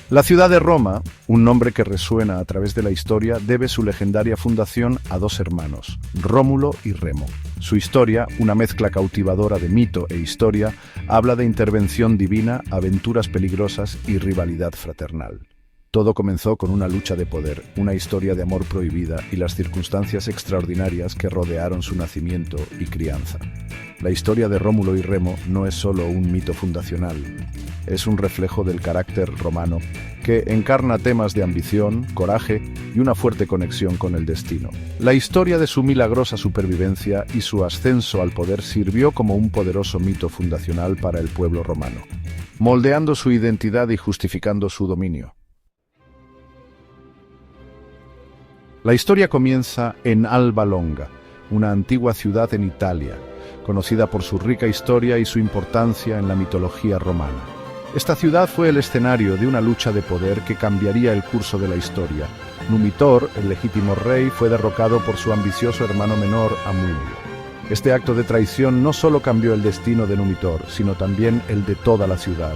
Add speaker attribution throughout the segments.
Speaker 1: La ciudad de Roma, un nombre que resuena a través de la historia, debe su legendaria fundación a dos hermanos, Rómulo y Remo. Su historia, una mezcla cautivadora de mito e historia, habla de intervención divina, aventuras peligrosas y rivalidad fraternal. Todo comenzó con una lucha de poder, una historia de amor prohibida y las circunstancias extraordinarias que rodearon su nacimiento y crianza. La historia de Rómulo y Remo no es solo un mito fundacional, es un reflejo del carácter romano que encarna temas de ambición, coraje y una fuerte conexión con el destino. La historia de su milagrosa supervivencia y su ascenso al poder sirvió como un poderoso mito fundacional para el pueblo romano, moldeando su identidad y justificando su dominio. La historia comienza en Alba Longa, una antigua ciudad en Italia, conocida por su rica historia y su importancia en la mitología romana. Esta ciudad fue el escenario de una lucha de poder que cambiaría el curso de la historia. Numitor, el legítimo rey, fue derrocado por su ambicioso hermano menor, Amulio. Este acto de traición no solo cambió el destino de Numitor, sino también el de toda la ciudad.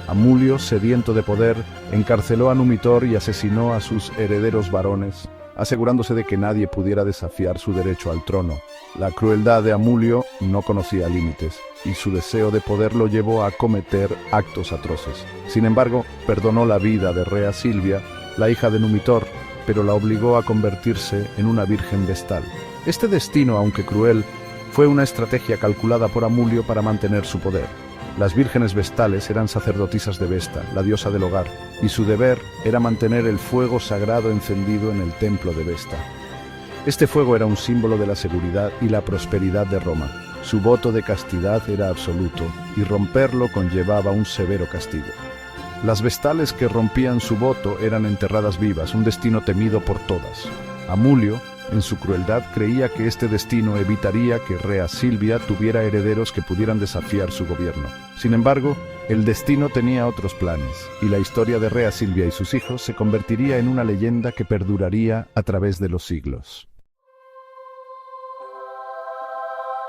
Speaker 1: Amulio, sediento de poder, encarceló a Numitor y asesinó a sus herederos varones, asegurándose de que nadie pudiera desafiar su derecho al trono. La crueldad de Amulio no conocía límites, y su deseo de poder lo llevó a cometer actos atroces. Sin embargo, perdonó la vida de Rea Silvia, la hija de Numitor, pero la obligó a convertirse en una virgen vestal. Este destino, aunque cruel, fue una estrategia calculada por Amulio para mantener su poder. Las vírgenes vestales eran sacerdotisas de Vesta, la diosa del hogar, y su deber era mantener el fuego sagrado encendido en el templo de Vesta. Este fuego era un símbolo de la seguridad y la prosperidad de Roma. Su voto de castidad era absoluto, y romperlo conllevaba un severo castigo. Las vestales que rompían su voto eran enterradas vivas, un destino temido por todas. Amulio, en su crueldad, creía que este destino evitaría que Rea Silvia tuviera herederos que pudieran desafiar su gobierno. Sin embargo, el destino tenía otros planes, y la historia de Rea Silvia y sus hijos se convertiría en una leyenda que perduraría a través de los siglos.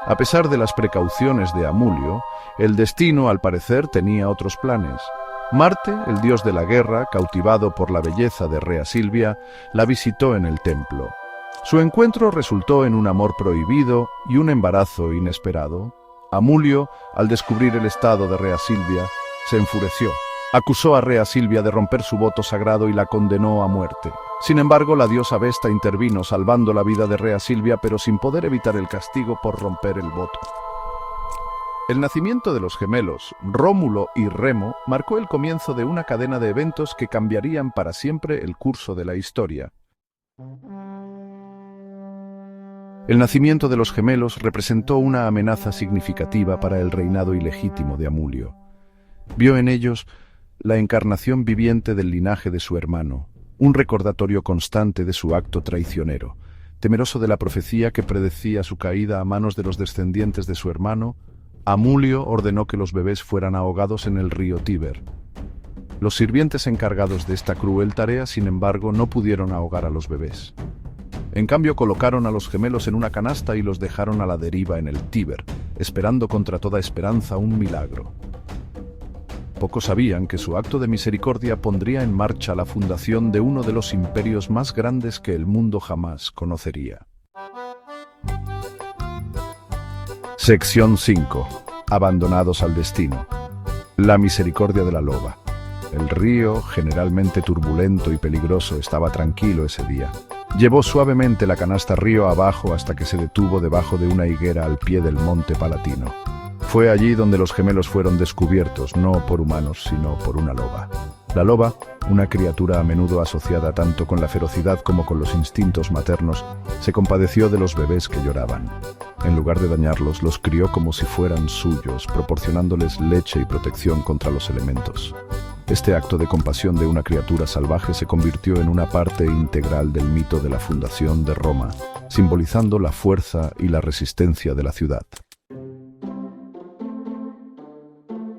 Speaker 1: A pesar de las precauciones de Amulio, el destino, al parecer, tenía otros planes. Marte, el dios de la guerra, cautivado por la belleza de Rea Silvia, la visitó en el templo. Su encuentro resultó en un amor prohibido y un embarazo inesperado. Amulio, al descubrir el estado de Rea Silvia, se enfureció. Acusó a Rea Silvia de romper su voto sagrado y la condenó a muerte. Sin embargo, la diosa Vesta intervino salvando la vida de Rea Silvia, pero sin poder evitar el castigo por romper el voto. El nacimiento de los gemelos, Rómulo y Remo, marcó el comienzo de una cadena de eventos que cambiarían para siempre el curso de la historia. El nacimiento de los gemelos representó una amenaza significativa para el reinado ilegítimo de Amulio. Vio en ellos la encarnación viviente del linaje de su hermano, un recordatorio constante de su acto traicionero. Temeroso de la profecía que predecía su caída a manos de los descendientes de su hermano, Amulio ordenó que los bebés fueran ahogados en el río Tíber. Los sirvientes encargados de esta cruel tarea, sin embargo, no pudieron ahogar a los bebés. En cambio, colocaron a los gemelos en una canasta y los dejaron a la deriva en el Tíber, esperando contra toda esperanza un milagro. Pocos sabían que su acto de misericordia pondría en marcha la fundación de uno de los imperios más grandes que el mundo jamás conocería. Sección 5. Abandonados al destino. La misericordia de la loba. El río, generalmente turbulento y peligroso, estaba tranquilo ese día. Llevó suavemente la canasta río abajo hasta que se detuvo debajo de una higuera al pie del monte Palatino. Fue allí donde los gemelos fueron descubiertos, no por humanos, sino por una loba. La loba, una criatura a menudo asociada tanto con la ferocidad como con los instintos maternos, se compadeció de los bebés que lloraban. En lugar de dañarlos, los crió como si fueran suyos, proporcionándoles leche y protección contra los elementos. Este acto de compasión de una criatura salvaje se convirtió en una parte integral del mito de la fundación de Roma, simbolizando la fuerza y la resistencia de la ciudad.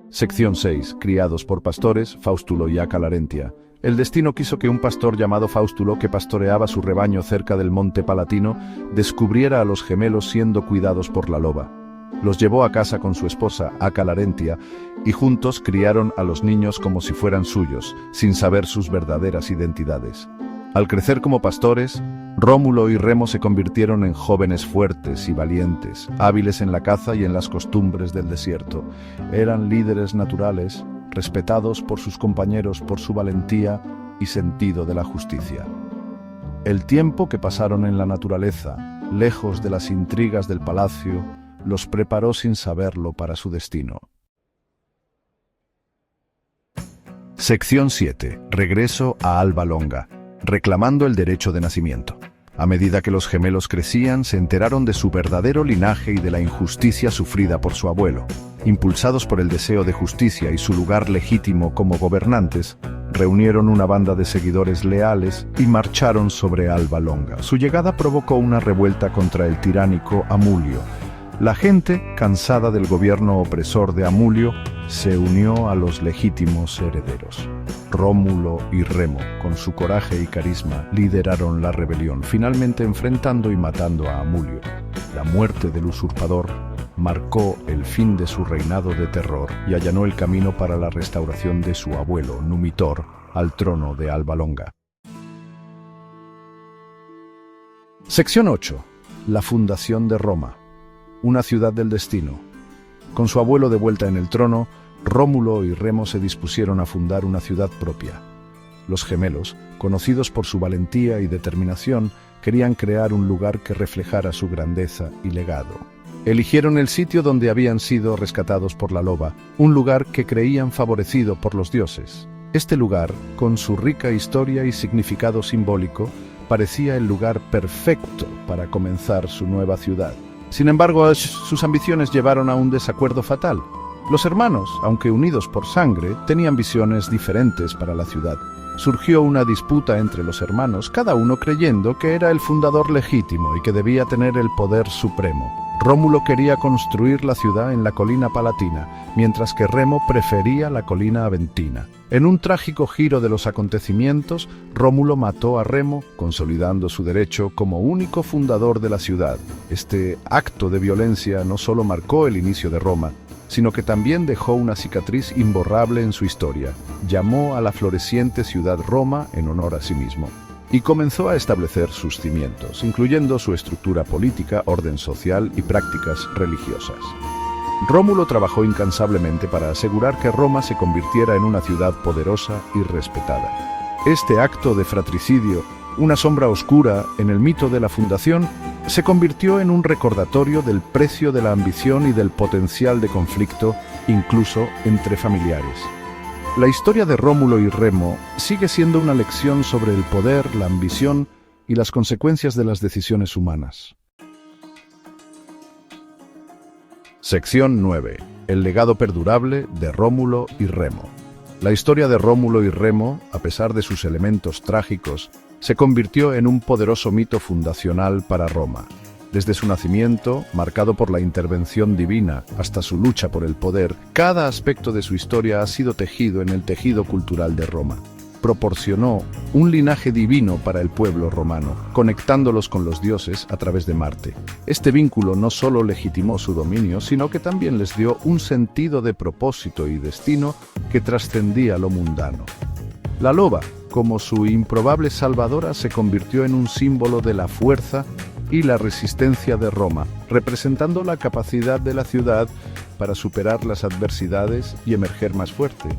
Speaker 1: Sección 6. Criados por pastores, Faustulo y Acca Larentia. El destino quiso que un pastor llamado Faustulo, que pastoreaba su rebaño cerca del monte Palatino, descubriera a los gemelos siendo cuidados por la loba. Los llevó a casa con su esposa, Aca Larentia, y juntos criaron a los niños como si fueran suyos, sin saber sus verdaderas identidades. Al crecer como pastores, Rómulo y Remo se convirtieron en jóvenes fuertes y valientes, hábiles en la caza y en las costumbres del desierto. Eran líderes naturales, respetados por sus compañeros por su valentía y sentido de la justicia. El tiempo que pasaron en la naturaleza, lejos de las intrigas del palacio, los preparó sin saberlo para su destino. Sección 7. Regreso a Alba Longa, reclamando el derecho de nacimiento. A medida que los gemelos crecían, se enteraron de su verdadero linaje y de la injusticia sufrida por su abuelo. Impulsados por el deseo de justicia y su lugar legítimo como gobernantes, reunieron una banda de seguidores leales y marcharon sobre Alba Longa. Su llegada provocó una revuelta contra el tiránico Amulio. La gente, cansada del gobierno opresor de Amulio, se unió a los legítimos herederos. Rómulo y Remo, con su coraje y carisma, lideraron la rebelión, finalmente enfrentando y matando a Amulio. La muerte del usurpador marcó el fin de su reinado de terror y allanó el camino para la restauración de su abuelo, Numitor, al trono de Alba Longa. Sección 8. La fundación de Roma, una ciudad del destino. Con su abuelo de vuelta en el trono, Rómulo y Remo se dispusieron a fundar una ciudad propia. Los gemelos, conocidos por su valentía y determinación, querían crear un lugar que reflejara su grandeza y legado. Eligieron el sitio donde habían sido rescatados por la loba, un lugar que creían favorecido por los dioses. Este lugar, con su rica historia y significado simbólico, parecía el lugar perfecto para comenzar su nueva ciudad. Sin embargo, sus ambiciones llevaron a un desacuerdo fatal. Los hermanos, aunque unidos por sangre, tenían visiones diferentes para la ciudad. Surgió una disputa entre los hermanos, cada uno creyendo que era el fundador legítimo y que debía tener el poder supremo. Rómulo quería construir la ciudad en la colina Palatina, mientras que Remo prefería la colina Aventina. En un trágico giro de los acontecimientos, Rómulo mató a Remo, consolidando su derecho como único fundador de la ciudad. Este acto de violencia no solo marcó el inicio de Roma, sino que también dejó una cicatriz imborrable en su historia. Llamó a la floreciente ciudad Roma en honor a sí mismo, y comenzó a establecer sus cimientos, incluyendo su estructura política, orden social y prácticas religiosas. Rómulo trabajó incansablemente para asegurar que Roma se convirtiera en una ciudad poderosa y respetada. Este acto de fratricidio, una sombra oscura en el mito de la fundación, se convirtió en un recordatorio del precio de la ambición y del potencial de conflicto, incluso entre familiares. La historia de Rómulo y Remo sigue siendo una lección sobre el poder, la ambición y las consecuencias de las decisiones humanas. Sección 9. El legado perdurable de Rómulo y Remo. La historia de Rómulo y Remo, a pesar de sus elementos trágicos, se convirtió en un poderoso mito fundacional para Roma. Desde su nacimiento, marcado por la intervención divina, hasta su lucha por el poder, cada aspecto de su historia ha sido tejido en el tejido cultural de Roma. Proporcionó un linaje divino para el pueblo romano, conectándolos con los dioses a través de Marte. Este vínculo no solo legitimó su dominio, sino que también les dio un sentido de propósito y destino que trascendía lo mundano. La loba, como su improbable salvadora, se convirtió en un símbolo de la fuerza y la resistencia de Roma, representando la capacidad de la ciudad para superar las adversidades y emerger más fuerte,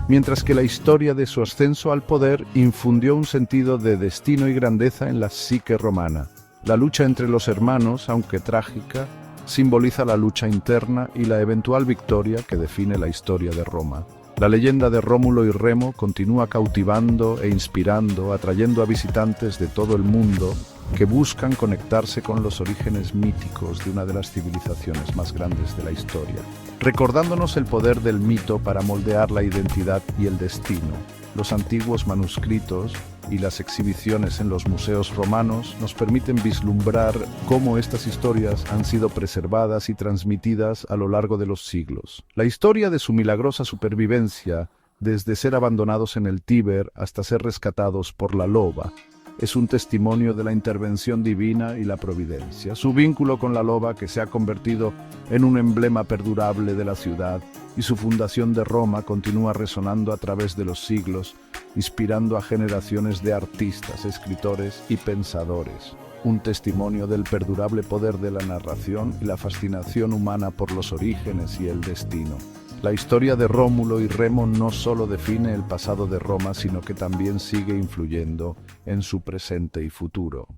Speaker 1: mientras que la historia de su ascenso al poder infundió un sentido de destino y grandeza en la psique romana. La lucha entre los hermanos, aunque trágica, simboliza la lucha interna y la eventual victoria que define la historia de Roma. La leyenda de Rómulo y Remo continúa cautivando e inspirando, atrayendo a visitantes de todo el mundo que buscan conectarse con los orígenes míticos de una de las civilizaciones más grandes de la historia, recordándonos el poder del mito para moldear la identidad y el destino. Los antiguos manuscritos y las exhibiciones en los museos romanos nos permiten vislumbrar cómo estas historias han sido preservadas y transmitidas a lo largo de los siglos. La historia de su milagrosa supervivencia, desde ser abandonados en el Tíber hasta ser rescatados por la loba, es un testimonio de la intervención divina y la providencia. Su vínculo con la loba, que se ha convertido en un emblema perdurable de la ciudad, y su fundación de Roma continúa resonando a través de los siglos, inspirando a generaciones de artistas, escritores y pensadores. Un testimonio del perdurable poder de la narración y la fascinación humana por los orígenes y el destino. La historia de Rómulo y Remo no solo define el pasado de Roma, sino que también sigue influyendo en su presente y futuro.